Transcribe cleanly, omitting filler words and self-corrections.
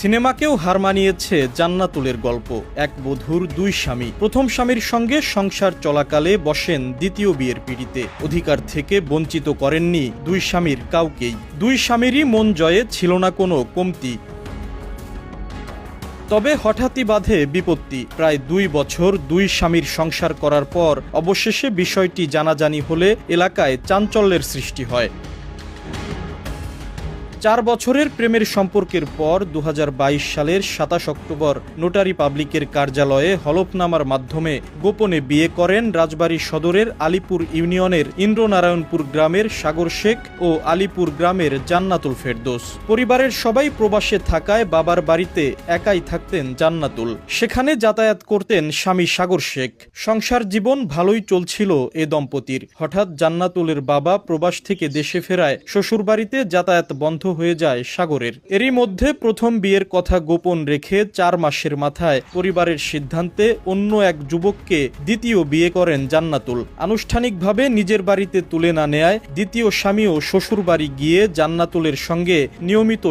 সিনেমাকেও হার মানিয়েছে জান্নাতুলের গল্প। এক বধূর দুই স্বামী। প্রথম স্বামীর সঙ্গে সংসার চলাকালে বসেন দ্বিতীয় বিয়ের পিঁড়িতে। অধিকার থেকে বঞ্চিত করেননি দুই স্বামীর কাউকেই। দুই স্বামীরই মন জয়ে ছিল না কোনো কমতি। তবে হঠাৎই বাধে বিপত্তি। প্রায় 2 বছর দুই স্বামীর সংসার করার পর অবশেষে বিষয়টি জানাজানি হলে এলাকায় চাঞ্চল্যের সৃষ্টি হয়। 4 বছরের প্রেমের সম্পর্কের পর 2022 সালের 27 অক্টোবর নোটারি পাবলিকের কার্যালয়ে হলফনামার মাধ্যমে গোপনে বিয়ে করেন রাজবাড়ী সদরের আলীপুর ইউনিয়নের ইন্দ্রনারায়ণপুর গ্রামের সাগর শেখ ও আলীপুর গ্রামের জান্নাতুল ফেরদৌস। পরিবারের সবাই প্রবাসে থাকায় বাবার বাড়িতে একাই থাকতেন জান্নাতুল। সেখানে যাতায়াত করতেন স্বামী সাগর শেখ। সংসার জীবন ভালোই চলছিল এ দম্পতির। হঠাৎ জান্নাতুলের বাবা প্রবাস থেকে দেশে ফেরায় শ্বশুরবাড়িতে যাতায়াত বন্ধ হয়ে যায় সাগরের। এরই মধ্যে প্রথম বিয়ের কথা গোপন রেখে 4 মাসের মাথায় পরিবারের সিদ্ধান্তে অন্য এক যুবককে দ্বিতীয় বিয়ে করেন জান্নাতুল। আনুষ্ঠানিকভাবে নিজের বাড়িতে তুলে না নেয়ায় দ্বিতীয় স্বামীও শ্বশুরবাড়ি গিয়ে জান্নাতুলের সঙ্গে নিয়মিত